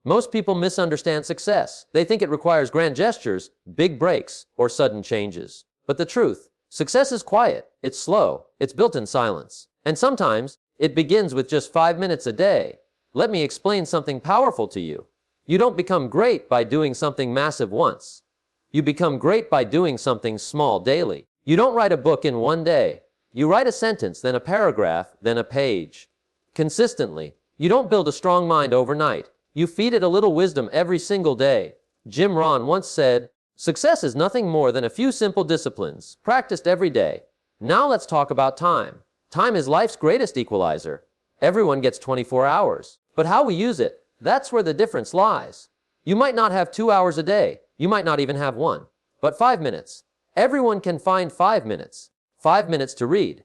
Most people misunderstand success. They think it requires grand gestures, big breaks, or sudden changes. But the truth, success is quiet, it's slow, it's built in silence. And sometimes, it begins with just 5 minutes a day. Let me explain something powerful to you. You don't become great by doing something massive once. You become great by doing something small daily. You don't write a book in one day. You write a sentence, then a paragraph, then a page. Consistently. You don't build a strong mind overnight. You feed it a little wisdom every single day. Jim Rohn once said, "Success is nothing more than a few simple disciplines, practiced every day." Now let's talk about time. Time is life's greatest equalizer. Everyone gets 24 hours. But how we use it, that's where the difference lies. You might not have 2 hours a day. You might not even have one. But 5 minutes. Everyone can find 5 minutes. 5 minutes to read.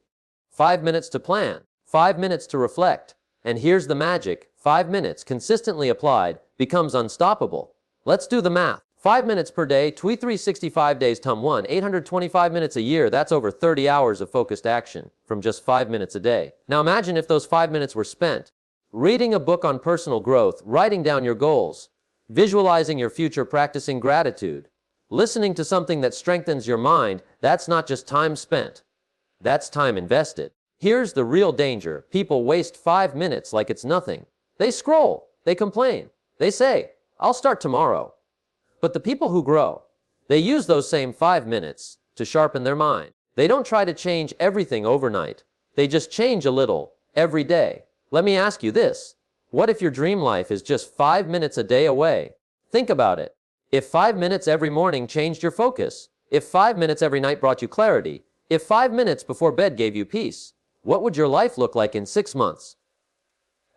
5 minutes to plan. 5 minutes to reflect. And here's the magic. 5 minutes consistently applied becomes unstoppable. Let's do the math. 5 minutes per day, 365 days times 1, 825 minutes a year, that's over 30 hours of focused action from just 5 minutes a day. Now imagine if those 5 minutes were spent reading a book on personal growth, writing down your goals, visualizing your future, practicing gratitude, listening to something that strengthens your mind. That's not just time spent. That's time invested. Here's the real danger. People waste 5 minutes like it's nothing. They scroll. They complain. They say, "I'll start tomorrow." But the people who grow, they use those same 5 minutes to sharpen their mind. They don't try to change everything overnight. They just change a little every day. Let me ask you this. What if your dream life is just 5 minutes a day away? Think about it. If 5 minutes every morning changed your focus, if 5 minutes every night brought you clarity, if 5 minutes before bed gave you peace, what would your life look like in 6 months?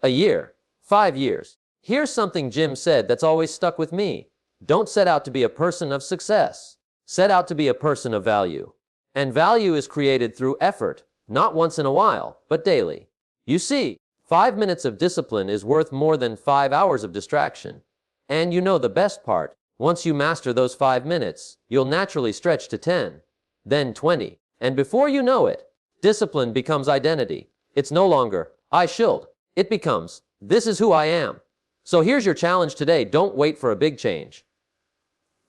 A year? 5 years? Here's something Jim said that's always stuck with me. Don't set out to be a person of success. Set out to be a person of value. And value is created through effort, not once in a while, but daily. You see, 5 minutes of discipline is worth more than 5 hours of distraction. And you know the best part, once you master those 5 minutes, you'll naturally stretch to 10, then 20. And before you know it, discipline becomes identity. It's no longer, "I should." It becomes, "This is who I am." So here's your challenge today. Don't wait for a big change.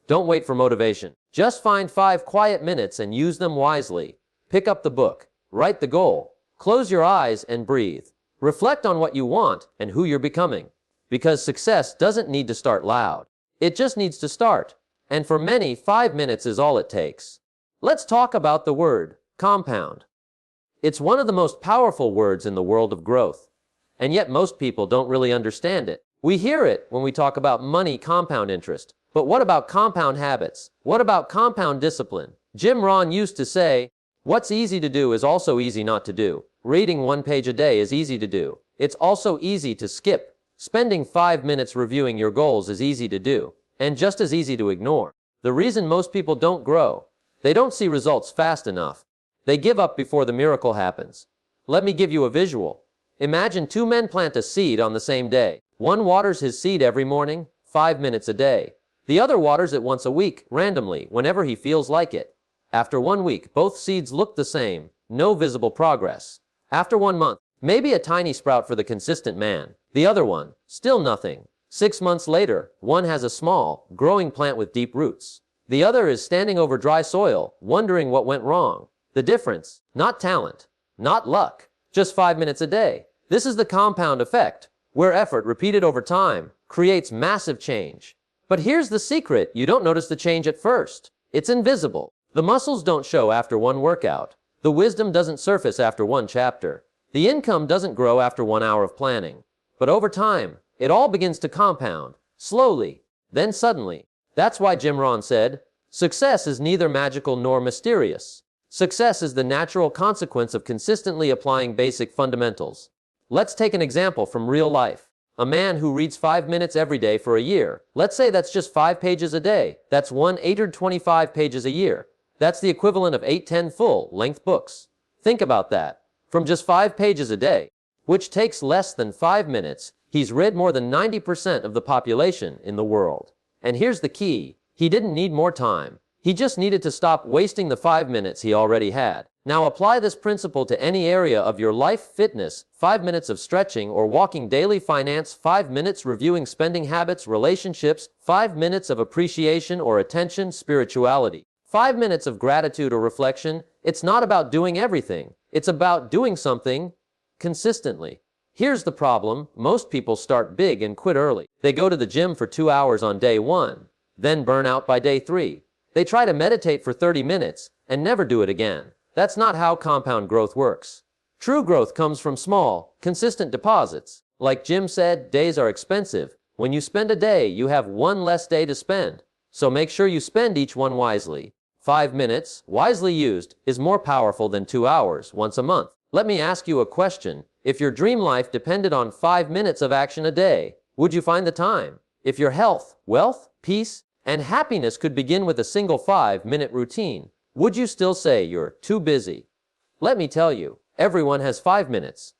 Don't wait for motivation. Just find 5 quiet minutes and use them wisely. Pick up the book. Write the goal. Close your eyes and breathe. Reflect on what you want and who you're becoming. Because success doesn't need to start loud. It just needs to start. And for many, 5 minutes is all it takes. Let's talk about the word compound. It's one of the most powerful words in the world of growth. And yet most people don't really understand it. We hear it when we talk about money, compound interest. But what about compound habits? What about compound discipline? Jim Rohn used to say, "What's easy to do is also easy not to do." Reading 1 page a day is easy to do. It's also easy to skip. Spending 5 minutes reviewing your goals is easy to do, and just as easy to ignore. The reason most people don't grow, they don't see results fast enough. They give up before the miracle happens. Let me give you a visual. Imagine 2 men plant a seed on the same day. One waters his seed every morning, 5 minutes a day. The other waters it once a week, randomly, whenever he feels like it. After 1 week, both seeds look the same, no visible progress. After 1 month, maybe a tiny sprout for the consistent man. The other one, still nothing. 6 months later, one has a small, growing plant with deep roots. The other is standing over dry soil, wondering what went wrong. The difference, not talent, not luck, just 5 minutes a day. This is the compound effect, where effort repeated over time creates massive change. But here's the secret. You don't notice the change at first. It's invisible. The muscles don't show after 1 workout. The wisdom doesn't surface after 1 chapter. The income doesn't grow after 1 hour of planning. But over time, it all begins to compound, slowly, then suddenly. That's why Jim Rohn said, "Success is neither magical nor mysterious. Success is the natural consequence of consistently applying basic fundamentals." Let's take an example from real life. A man who reads 5 minutes every day for a year. Let's say that's just 5 pages a day. That's 825 pages a year. That's the equivalent of 8-10 full-length books. Think about that. From just 5 pages a day, which takes less than 5 minutes, he's read more than 90% of the population in the world. And here's the key. He didn't need more time. He just needed to stop wasting the 5 minutes he already had. Now apply this principle to any area of your life: fitness, 5 minutes of stretching or walking daily; finance, 5 minutes; reviewing spending habits; relationships, 5 minutes of appreciation or attention; spirituality, 5 minutes of gratitude or reflection. It's not about doing everything. It's about doing something consistently. Here's the problem: most people start big and quit early. They go to the gym for 2 hours on day 1, then burn out by day 3. They try to meditate for 30 minutes and never do it again. That's not how compound growth works. True growth comes from small, consistent deposits. Like Jim said, days are expensive. When you spend a day, you have one less day to spend. So make sure you spend each one wisely. 5 minutes, wisely used, is more powerful than 2 hours once a month. Let me ask you a question. If your dream life depended on 5 minutes of action a day, would you find the time? If your health, wealth, peace, and happiness could begin with a single 5-minute routine, would you still say you're too busy? Let me tell you, everyone has 5 minutes,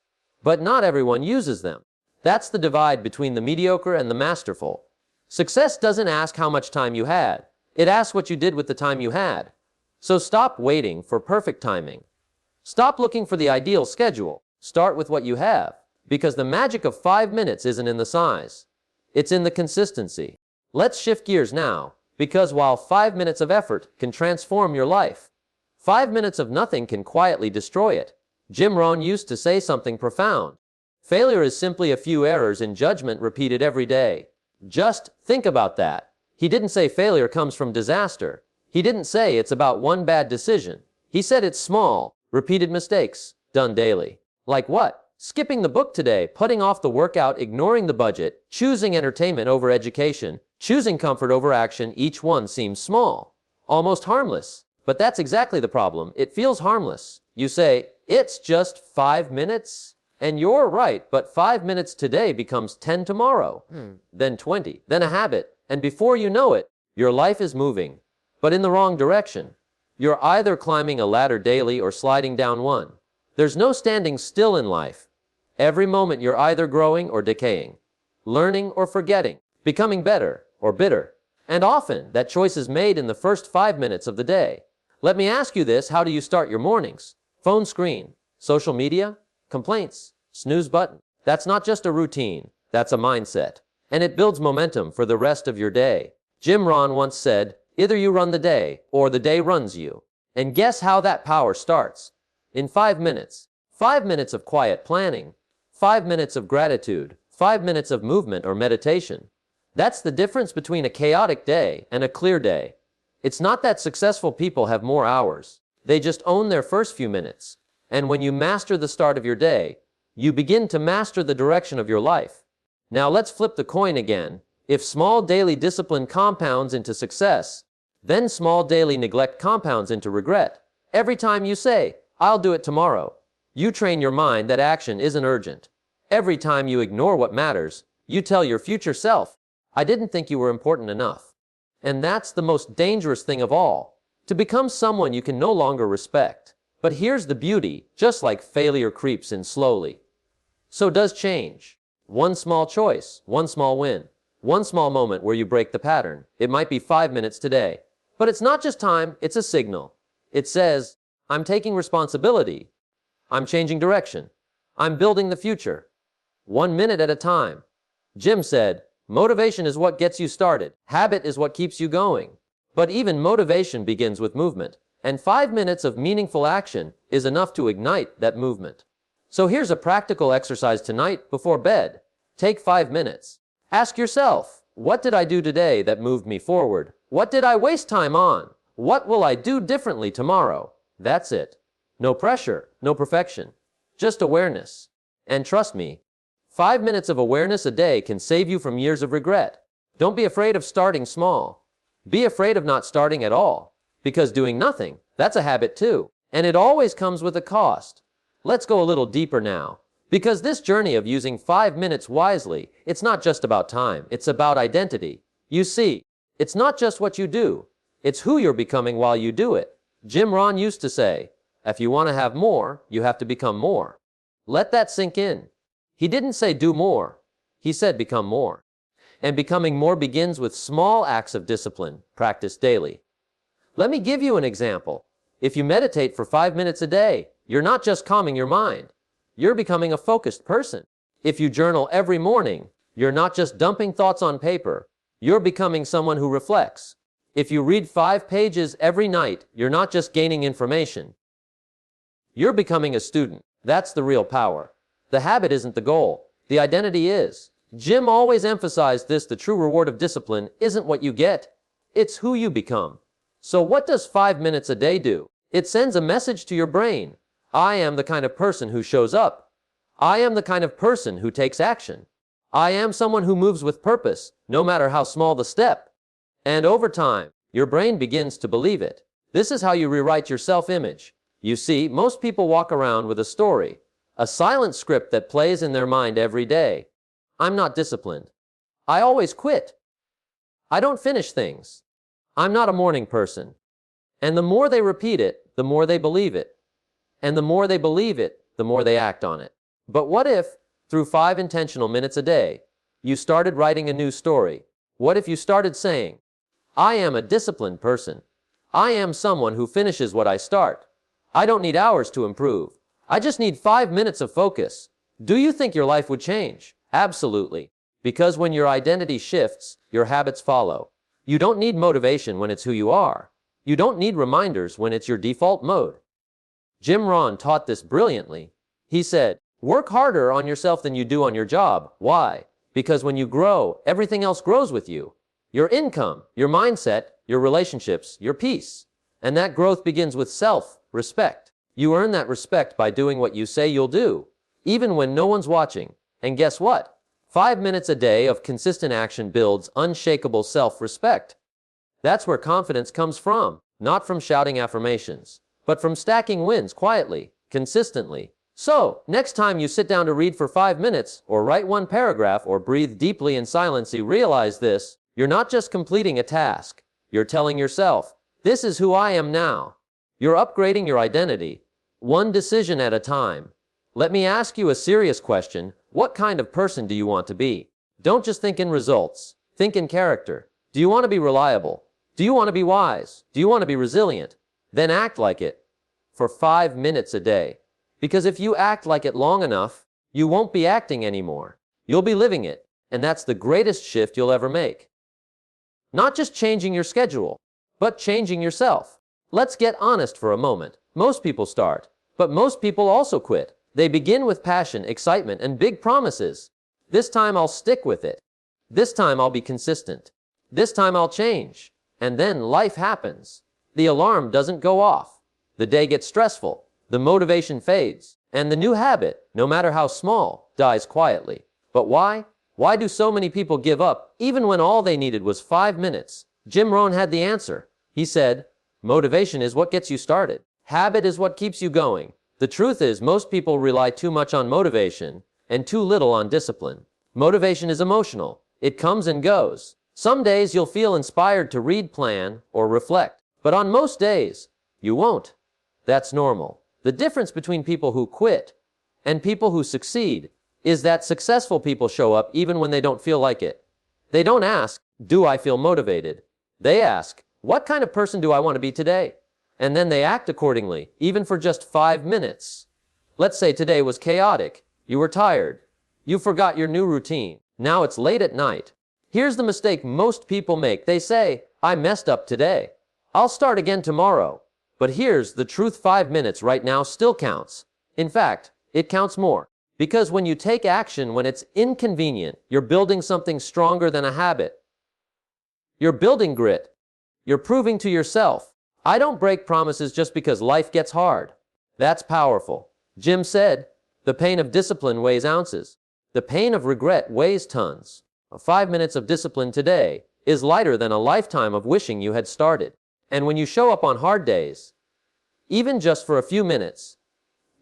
but not everyone uses them. That's the divide between the mediocre and the masterful. Success doesn't ask how much time you had. It asks what you did with the time you had. So stop waiting for perfect timing. Stop looking for the ideal schedule. Start with what you have, because the magic of 5 minutes isn't in the size. It's in the consistency. Let's shift gears now, because while 5 minutes of effort can transform your life, 5 minutes of nothing can quietly destroy it. Jim Rohn used to say something profound. Failure is simply a few errors in judgment repeated every day. Just think about that. He didn't say failure comes from disaster. He didn't say it's about one bad decision. He said it's small, repeated mistakes, done daily. Like what? Skipping the book today, putting off the workout, ignoring the budget, choosing entertainment over education, choosing comfort over action. Each one seems small, almost harmless. But that's exactly the problem. It feels harmless. You say, it's just 5 minutes? And you're right, but 5 minutes today becomes 10 tomorrow, then 20, then a habit. And before you know it, your life is moving, but in the wrong direction. You're either climbing a ladder daily or sliding down one. There's no standing still in life. Every moment you're either growing or decaying, learning or forgetting, becoming better or bitter. And often that choice is made in the first 5 minutes of the day. Let me ask you this: how do you start your mornings? Phone screen, social media, complaints, snooze button. That's not just a routine, that's a mindset. And it builds momentum for the rest of your day. Jim Rohn once said, either you run the day or the day runs you. And guess how that power starts? In 5 minutes. 5 minutes of quiet planning, 5 minutes of gratitude, 5 minutes of movement or meditation. That's the difference between a chaotic day and a clear day. It's not that successful people have more hours. They just own their first few minutes. And when you master the start of your day, you begin to master the direction of your life. Now let's flip the coin again. If small daily discipline compounds into success, then small daily neglect compounds into regret. Every time you say, I'll do it tomorrow, you train your mind that action isn't urgent. Every time you ignore what matters, you tell your future self, I didn't think you were important enough. And that's the most dangerous thing of all, to become someone you can no longer respect. But here's the beauty: just like failure creeps in slowly, so does change. One small choice, one small win, one small moment where you break the pattern. It might be 5 minutes today, but it's not just time, it's a signal. It says, I'm taking responsibility. I'm changing direction. I'm building the future. 1 minute at a time. Jim said, motivation is what gets you started. Habit is what keeps you going. But even motivation begins with movement. And 5 minutes of meaningful action is enough to ignite that movement. So here's a practical exercise tonight before bed. Take 5 minutes. Ask yourself, what did I do today that moved me forward? What did I waste time on? What will I do differently tomorrow? That's it. No pressure, no perfection, just awareness. And trust me, 5 minutes of awareness a day can save you from years of regret. Don't be afraid of starting small. Be afraid of not starting at all. Because doing nothing, that's a habit too. And it always comes with a cost. Let's go a little deeper now. Because this journey of using 5 minutes wisely, it's not just about time, it's about identity. You see, it's not just what you do, it's who you're becoming while you do it. Jim Rohn used to say, if you want to have more, you have to become more. Let that sink in. He didn't say do more, he said become more. And becoming more begins with small acts of discipline, practiced daily. Let me give you an example. If you meditate for 5 minutes a day, you're not just calming your mind. You're becoming a focused person. If you journal every morning, you're not just dumping thoughts on paper. You're becoming someone who reflects. If you read 5 pages every night, you're not just gaining information. You're becoming a student. That's the real power. The habit isn't the goal. The identity is. Jim always emphasized this: the true reward of discipline isn't what you get, it's who you become. So what does 5 minutes a day do? It sends a message to your brain. I am the kind of person who shows up. I am the kind of person who takes action. I am someone who moves with purpose, no matter how small the step. And over time, your brain begins to believe it. This is how you rewrite your self-image. You see, most people walk around with a story, a silent script that plays in their mind every day. I'm not disciplined. I always quit. I don't finish things. I'm not a morning person. And the more they repeat it, the more they believe it. And the more they believe it, the more they act on it. But what if, through 5 intentional minutes a day, you started writing a new story? What if you started saying, I am a disciplined person. I am someone who finishes what I start. I don't need hours to improve. I just need 5 minutes of focus. Do you think your life would change? Absolutely. Because when your identity shifts, your habits follow. You don't need motivation when it's who you are. You don't need reminders when it's your default mode. Jim Rohn taught this brilliantly. He said, work harder on yourself than you do on your job. Why? Because when you grow, everything else grows with you. Your income, your mindset, your relationships, your peace. And that growth begins with self-respect. You earn that respect by doing what you say you'll do, even when no one's watching. And guess what? 5 minutes a day of consistent action builds unshakable self-respect. That's where confidence comes from, not from shouting affirmations, but from stacking wins quietly, consistently. So, next time you sit down to read for 5 minutes, or write 1 paragraph, or breathe deeply in silence, you realize this: you're not just completing a task. You're telling yourself, this is who I am now. You're upgrading your identity, one decision at a time. Let me ask you a serious question. What kind of person do you want to be? Don't just think in results. Think in character. Do you want to be reliable? Do you want to be wise? Do you want to be resilient? Then act like it for 5 minutes a day. Because if you act like it long enough, you won't be acting anymore. You'll be living it. And that's the greatest shift you'll ever make. Not just changing your schedule, but changing yourself. Let's get honest for a moment. Most people start, but most people also quit. They begin with passion, excitement, and big promises. This time I'll stick with it. This time I'll be consistent. This time I'll change. And then life happens. The alarm doesn't go off. The day gets stressful. The motivation fades. And the new habit, no matter how small, dies quietly. But why? Why do so many people give up, even when all they needed was 5 minutes? Jim Rohn had the answer. He said, motivation is what gets you started. Habit is what keeps you going. The truth is, most people rely too much on motivation and too little on discipline. Motivation is emotional. It comes and goes. Some days you'll feel inspired to read, plan, or reflect. But on most days, you won't. That's normal. The difference between people who quit and people who succeed is that successful people show up even when they don't feel like it. They don't ask, do I feel motivated? They ask, what kind of person do I want to be today? And then they act accordingly, even for just 5 minutes. Let's say today was chaotic. You were tired. You forgot your new routine. Now it's late at night. Here's the mistake most people make. They say, I messed up today. I'll start again tomorrow. But here's the truth: 5 minutes right now still counts. In fact, it counts more. Because when you take action when it's inconvenient, you're building something stronger than a habit. You're building grit. You're proving to yourself, I don't break promises just because life gets hard. That's powerful. Jim said, the pain of discipline weighs ounces. The pain of regret weighs tons. 5 minutes of discipline today is lighter than a lifetime of wishing you had started. And when you show up on hard days, even just for a few minutes,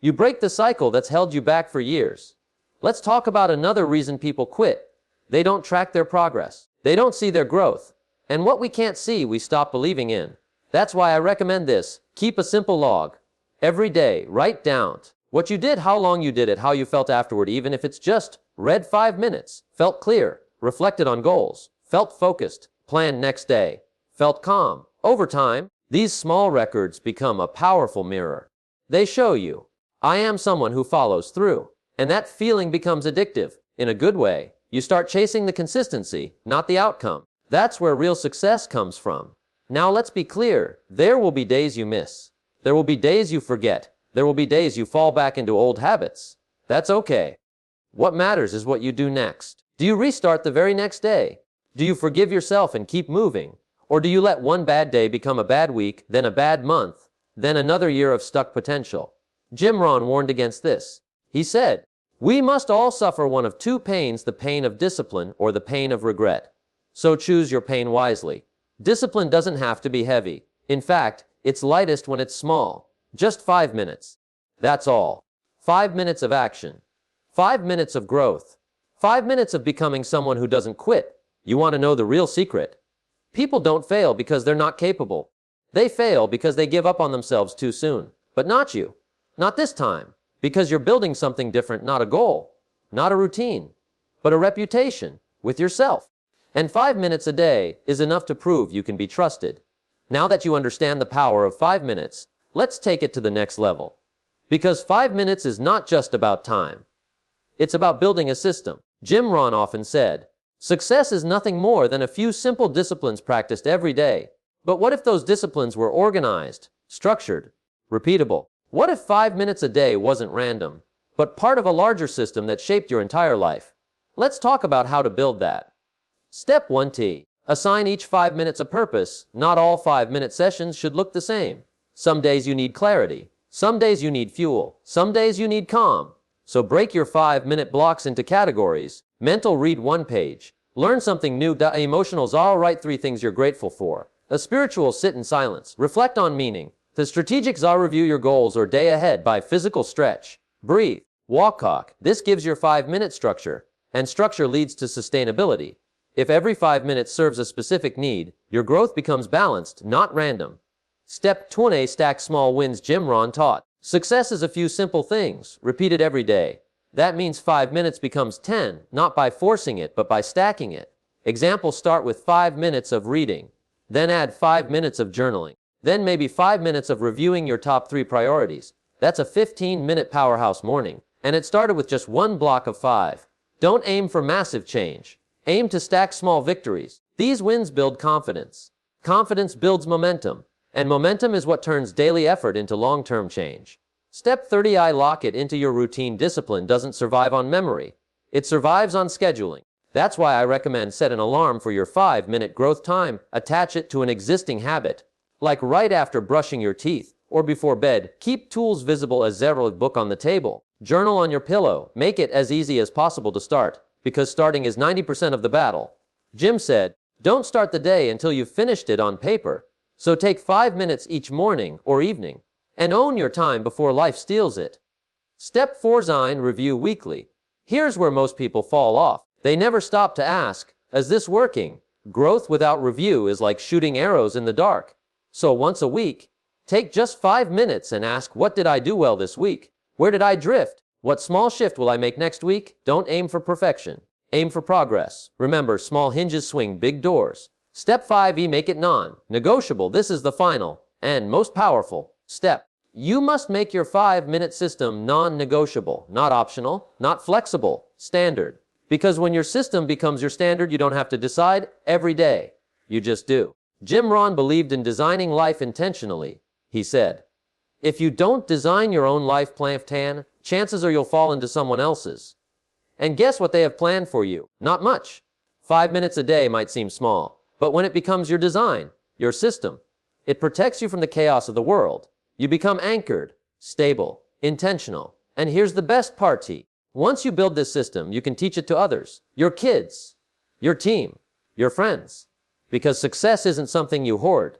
you break the cycle that's held you back for years. Let's talk about another reason people quit. They don't track their progress. They don't see their growth. And what we can't see, we stop believing in. That's why I recommend this. Keep a simple log. Every day, write down what you did, how long you did it, how you felt afterward, even if it's just read 5 minutes, felt clear, reflected on goals, felt focused, planned next day, felt calm. Over time, These small records become a powerful mirror. They show you, I am someone who follows through. And that feeling becomes addictive, in a good way. You start chasing the consistency, not the outcome. That's where real success comes from. Now let's be clear, there will be days you miss. There will be days you forget. There will be days you fall back into old habits. That's okay. What matters is what you do next. Do you restart the very next day? Do you forgive yourself and keep moving? Or do you let one bad day become a bad week, then a bad month, then another year of stuck potential? Jim Rohn warned against this. He said, we must all suffer one of two pains, the pain of discipline or the pain of regret. So choose your pain wisely. Discipline doesn't have to be heavy. In fact, it's lightest when it's small. Just 5 minutes. That's all. 5 minutes of action. 5 minutes of growth. 5 minutes of becoming someone who doesn't quit. You want to know the real secret? People don't fail because they're not capable. They fail because they give up on themselves too soon. But not you. Not this time. Because you're building something different, not a goal, not a routine, but a reputation with yourself. And 5 minutes a day is enough to prove you can be trusted. Now that you understand the power of 5 minutes, let's take it to the next level. Because 5 minutes is not just about time. It's about building a system. Jim Rohn often said, success is nothing more than a few simple disciplines practiced every day. But what if those disciplines were organized, structured, repeatable? What if 5 minutes a day wasn't random, but part of a larger system that shaped your entire life? Let's talk about how to build that. Step 1T. Assign each 5 minutes a purpose. Not all 5-minute sessions should look the same. Some days you need clarity. Some days you need fuel. Some days you need calm. So break your 5-minute blocks into categories. Mental, read 1 page. Learn something new. Emotionals, all write 3 things you're grateful for. A spiritual, sit in silence. Reflect on meaning. The strategics, are review your goals or day ahead by physical stretch. Breathe. Walk. This gives your 5-minute structure. And structure leads to sustainability. If every 5 minutes serves a specific need, your growth becomes balanced, not random. Step 2. Stack small wins. Jim Rohn taught. Success is a few simple things, repeated every day. That means 5 minutes becomes 10, not by forcing it, but by stacking it. Example, start with 5 minutes of reading. Then add 5 minutes of journaling. Then maybe 5 minutes of reviewing your top 3 priorities. That's a 15-minute powerhouse morning. And it started with just 1 block of 5. Don't aim for massive change. Aim to stack small victories. These wins build confidence. Confidence builds momentum. And momentum is what turns daily effort into long-term change. Step 30. Lock it into your routine. Discipline doesn't survive on memory. It survives on scheduling. That's why I recommend set an alarm for your 5-minute growth time. Attach it to an existing habit. Like right after brushing your teeth or before bed. Keep tools visible as zero. Book on the table. Journal on your pillow. Make it as easy as possible to start, because starting is 90% of the battle. Jim said, don't start the day until you've finished it on paper. So take 5 minutes each morning or evening and own your time before life steals it. Step 4. Review weekly. Here's where most people fall off. They never stop to ask, is this working? Growth without review is like shooting arrows in the dark. So once a week, take just 5 minutes and ask, what did I do well this week? Where did I drift? What small shift will I make next week? Don't aim for perfection. Aim for progress. Remember, small hinges swing big doors. Step 5. Make it non-negotiable. This is the final and most powerful step. You must make your 5-minute system non-negotiable, not optional, not flexible, standard. Because when your system becomes your standard, you don't have to decide every day. You just do. Jim Rohn believed in designing life intentionally. He said, if you don't design your own life plan, chances are you'll fall into someone else's. And guess what they have planned for you? Not much. 5 minutes a day might seem small, but when it becomes your design, your system, it protects you from the chaos of the world. You become anchored, stable, intentional. And here's the best part, T. Once you build this system, you can teach it to others, your kids, your team, your friends. Because success isn't something you hoard.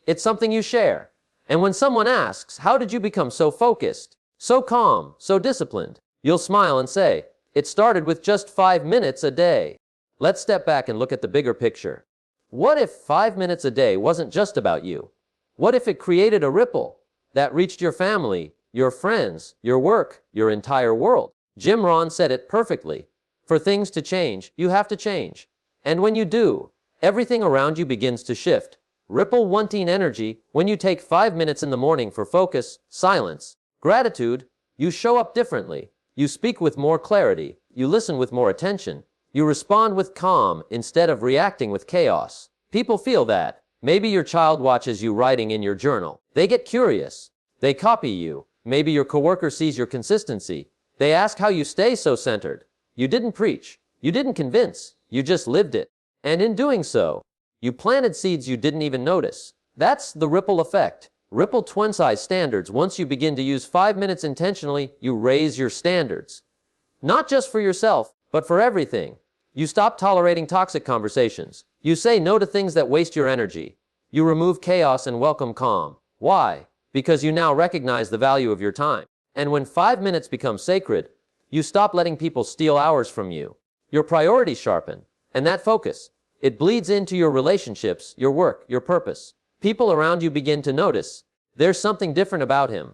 It's something you share. And when someone asks, how did you become so focused, so calm, so disciplined? You'll smile and say, it started with just 5 minutes a day. Let's step back and look at the bigger picture. What if 5 minutes a day wasn't just about you? What if it created a ripple that reached your family, your friends, your work, your entire world? Jim Rohn said it perfectly. For things to change, you have to change. And when you do, everything around you begins to shift. Ripple wanting energy. When you take 5 minutes in the morning for focus, silence, gratitude, you show up differently. You speak with more clarity. You listen with more attention. You respond with calm instead of reacting with chaos. People feel that. Maybe your child watches you writing in your journal. They get curious. They copy you. Maybe your coworker sees your consistency. They ask how you stay so centered. You didn't preach. You didn't convince. You just lived it. And in doing so, you planted seeds you didn't even notice. That's the ripple effect. Ripple twin-size standards. Once you begin to use 5 minutes intentionally, you raise your standards. Not just for yourself, but for everything. You stop tolerating toxic conversations. You say no to things that waste your energy. You remove chaos and welcome calm. Why? Because you now recognize the value of your time. And when 5 minutes become sacred, you stop letting people steal hours from you. Your priorities sharpen. And that focus, it bleeds into your relationships, your work, your purpose. People around you begin to notice. There's something different about him.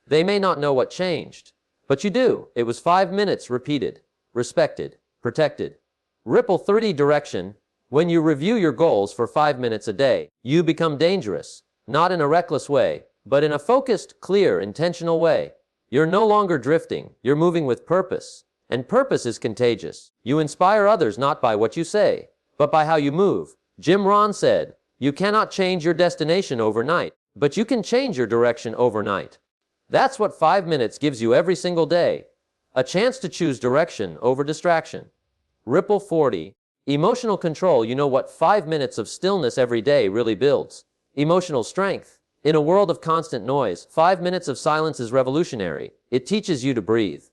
They may not know what changed, but you do. It was 5 minutes repeated, respected, protected. Ripple 30 direction. When you review your goals for 5 minutes a day, you become dangerous. Not in a reckless way, but in a focused, clear, intentional way. You're no longer drifting. You're moving with purpose. And purpose is contagious. You inspire others not by what you say, but by how you move. Jim Rohn said, "You cannot change your destination overnight, but you can change your direction overnight." That's what 5 minutes gives you every single day. A chance to choose direction over distraction. Ripple 40. Emotional control. You know what 5 minutes of stillness every day really builds? Emotional strength. In a world of constant noise, 5 minutes of silence is revolutionary. It teaches you to breathe,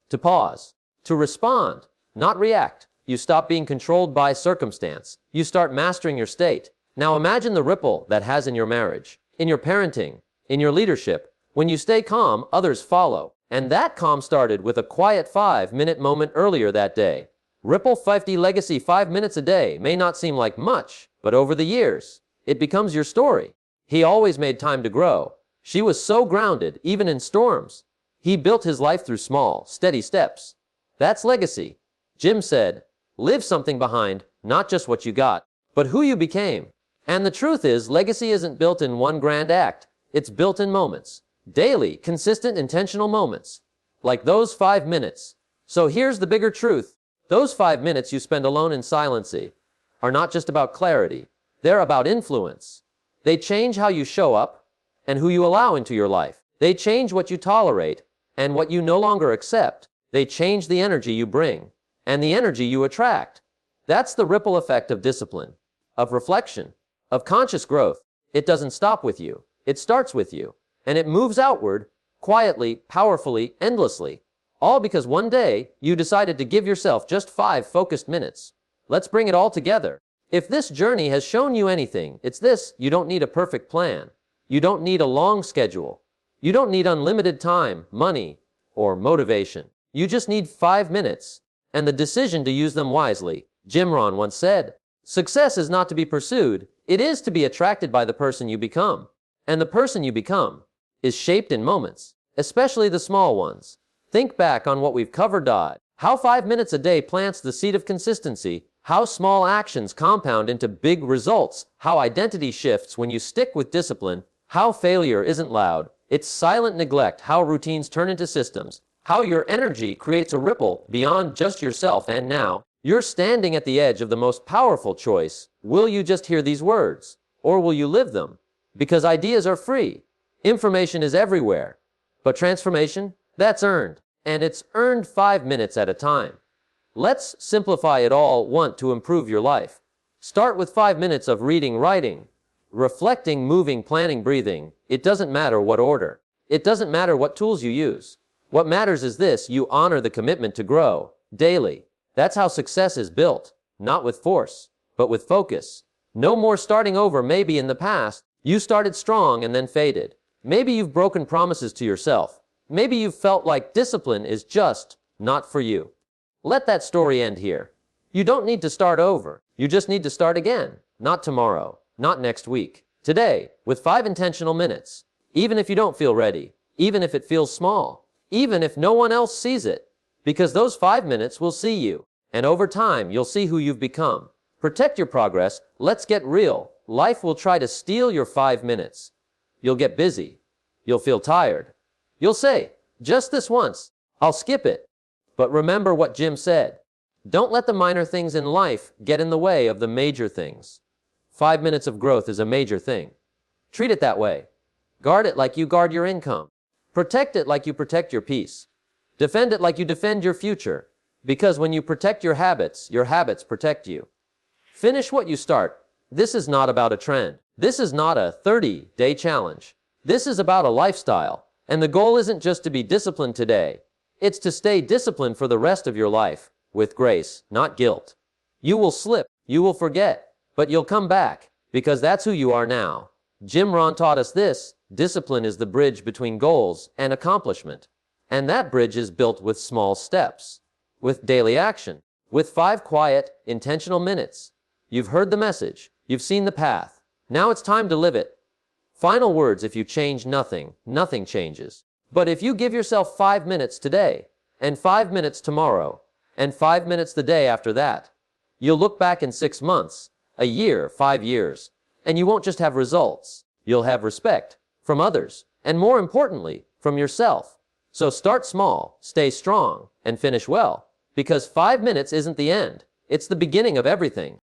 to pause, to respond, not react. You stop being controlled by circumstance. You start mastering your state. Now imagine the ripple that has in your marriage, in your parenting, in your leadership. When you stay calm, others follow. And that calm started with a quiet 5-minute moment earlier that day. Ripple 50 legacy. 5 minutes a day may not seem like much, but over the years, it becomes your story. He always made time to grow. She was so grounded, even in storms. He built his life through small, steady steps. That's legacy. Jim said, "Leave something behind, not just what you got, but who you became." And the truth is, legacy isn't built in one grand act. It's built in moments. Daily, consistent, intentional moments. Like those 5 minutes. So here's the bigger truth. Those 5 minutes you spend alone in silence are not just about clarity. They're about influence. They change how you show up and who you allow into your life. They change what you tolerate and what you no longer accept. They change the energy you bring and the energy you attract. That's the ripple effect of discipline, of reflection, of conscious growth. It doesn't stop with you. It starts with you. And it moves outward, quietly, powerfully, endlessly. All because one day, you decided to give yourself just 5 focused minutes. Let's bring it all together. If this journey has shown you anything, it's this: you don't need a perfect plan. You don't need a long schedule. You don't need unlimited time, money, or motivation. You just need 5 minutes, and the decision to use them wisely. Jim Rohn once said, "Success is not to be pursued, it is to be attracted by the person you become." And the person you become is shaped in moments, especially the small ones. Think back on what we've covered. How 5 minutes a day plants the seed of consistency, how small actions compound into big results, how identity shifts when you stick with discipline, how failure isn't loud, it's silent neglect, how routines turn into systems, how your energy creates a ripple beyond just yourself. And now, you're standing at the edge of the most powerful choice. Will you just hear these words, or will you live them? Because ideas are free. Information is everywhere. But transformation, that's earned. And it's earned 5 minutes at a time. Let's simplify it all. Want to improve your life? Start with 5 minutes of reading, writing, reflecting, moving, planning, breathing. It doesn't matter what order. It doesn't matter what tools you use. What matters is this: you honor the commitment to grow daily. That's how success is built. Not with force, but with focus. No more starting over. Maybe in the past, you started strong and then faded. Maybe you've broken promises to yourself. Maybe you've felt like discipline is just not for you. Let that story end here. You don't need to start over. You just need to start again. Not tomorrow, not next week. Today, with 5 intentional minutes. Even if you don't feel ready. Even if it feels small. Even if no one else sees it. Because those 5 minutes will see you. And over time, you'll see who you've become. Protect your progress. Let's get real. life will try to steal your 5 minutes. You'll get busy. You'll feel tired. You'll say, just this once, I'll skip it. But remember what Jim said. Don't let the minor things in life get in the way of the major things. 5 minutes of growth is a major thing. Treat it that way. Guard it like you guard your income. Protect it like you protect your peace. Defend it like you defend your future. Because when you protect your habits protect you. Finish what you start. This is not about a trend. This is not a 30-day challenge. This is about a lifestyle. And the goal isn't just to be disciplined today. It's to stay disciplined for the rest of your life, with grace, not guilt. You will slip, you will forget, but you'll come back, because that's who you are now. Jim Rohn taught us this: discipline is the bridge between goals and accomplishment. And that bridge is built with small steps, with daily action, with 5 quiet, intentional minutes. You've heard the message. You've seen the path. Now it's time to live it. Final words: if you change nothing, nothing changes. But if you give yourself 5 minutes today, and 5 minutes tomorrow, and 5 minutes the day after that, you'll look back in 6 months, a year, 5 years, and you won't just have results. You'll have respect from others, and more importantly, from yourself. So start small, stay strong, and finish well, because 5 minutes isn't the end. It's the beginning of everything.